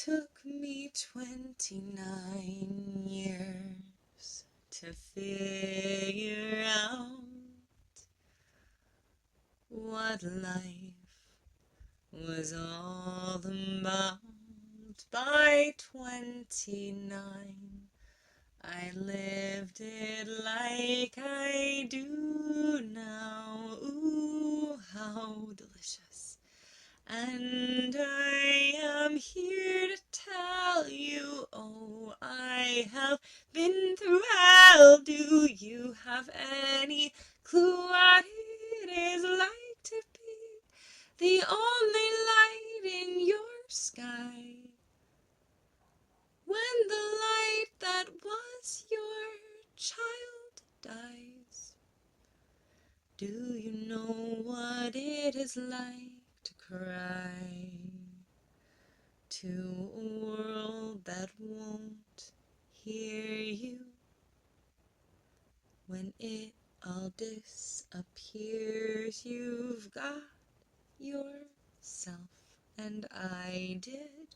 took me 29 years to figure out what life was all about. By 29, I lived it like I do now. Ooh, how delicious. And I am here to tell you, oh, I have been through hell. Do you have any clue what it is like to be the only light in your sky? When the light that was your child dies, do you know what it is like to cry to a world that won't hear you? When it all disappears, you've got yourself, and I did.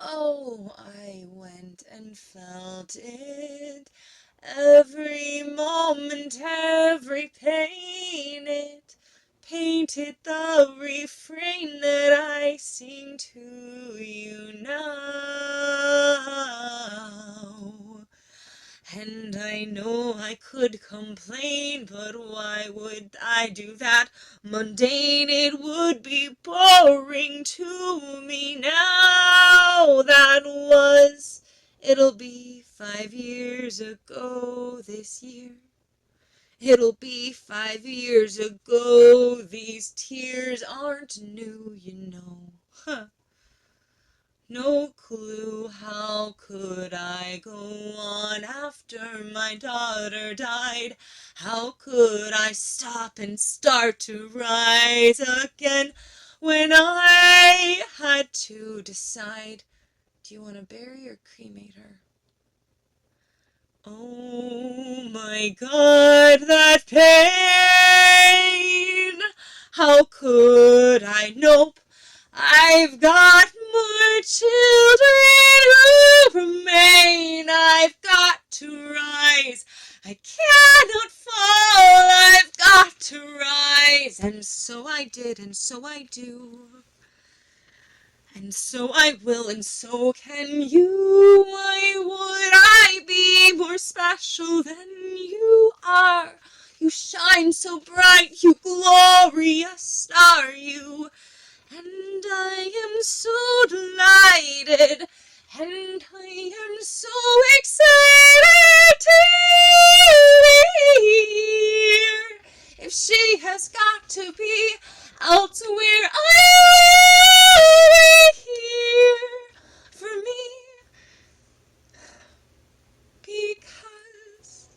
Oh, I went and felt it, every moment, every pain. It painted the refrain that I sing to you now. And I know I could complain, but why would I do that? Mundane, it would be boring to me now. It'll be 5 years ago this year. It'll be 5 years ago. These tears aren't new, you know. Huh. No clue, how could I go on after my daughter died? How could I stop and start to rise again when I had to decide, do you want to bury or cremate her? Oh my God, that pain! How could I? Nope. I've got more children who remain. I've got to rise. I cannot fall. I've got to rise. And so I did, and so I do. And so I will, and so can you. Why would I be more special than you are? You shine so bright, you glorious star, you. And I am so delighted, and I am so excited to be here. If she has got to be elsewhere, I'll be here for me, because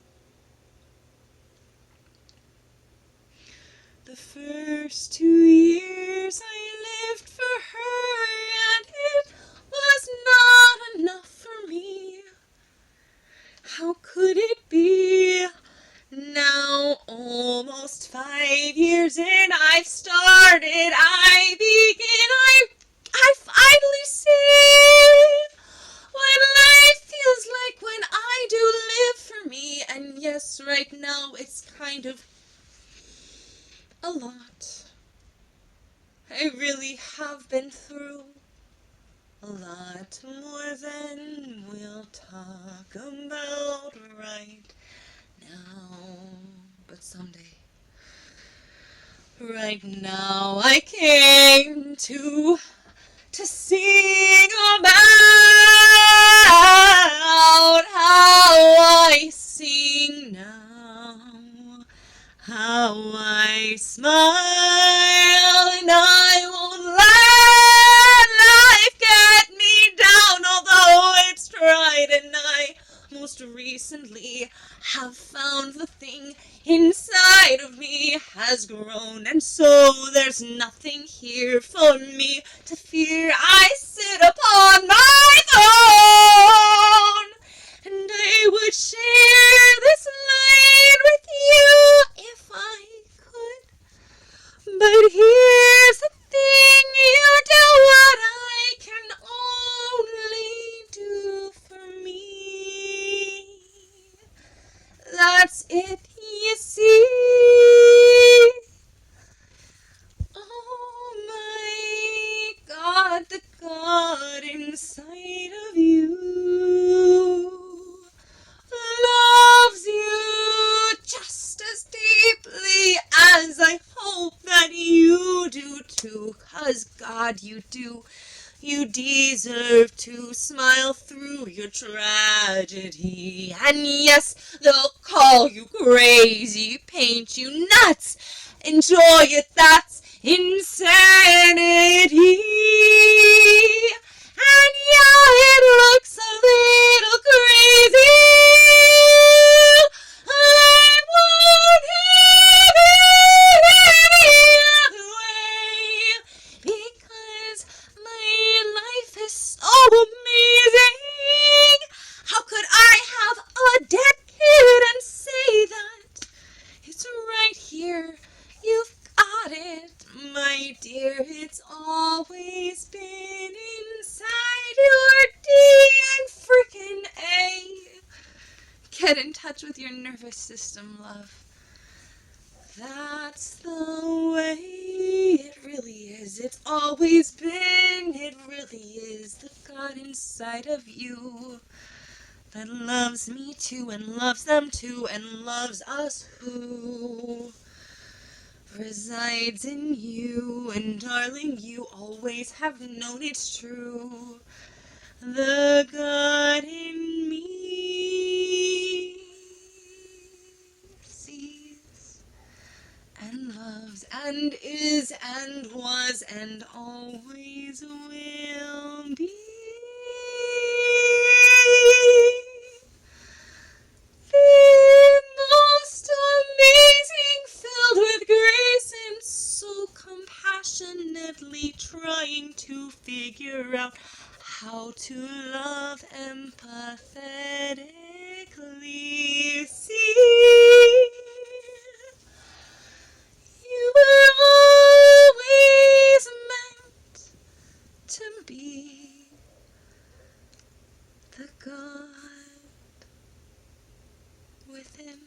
the first 2 years I lived for her, and it was not enough for me. How could it be? Now, almost 5 years in, I've started, I begin, I finally see what life feels like when I do live for me. And yes, right now it's kind of a lot. I really have been through a lot more than we'll talk about right now. But someday, right now, I came to sing about how I sing now, how I smile, and I won't let life get me down, although it's tried. And I most recently have found the thing inside of me has grown, and so there's nothing here for me to fear. I sit it, you see. Oh my God, the God inside of you loves you just as deeply as I hope that you do too. 'Cause God, you do. You deserve to smile through your tragedy. And yes, they'll call you crazy, paint you nuts. Enjoy it, that's insanity. And yeah, it looks a little crazy. I won't have it any other way, because my life is so amazing. How could I have a dead kid and say that? It's right here. You've got it, my dear. It's always been inside your D&A. Get in touch with your nervous system, love. That's the way it really is. It's always been. It really is the God inside of you that loves me too and loves them too and loves us who resides in you. And darling, you always have known it's true. The God in me sees and loves and is and was and always will be the most amazing, filled with grace and so compassionately trying to figure out how to love empathetically. See, you were always meant to be the God within.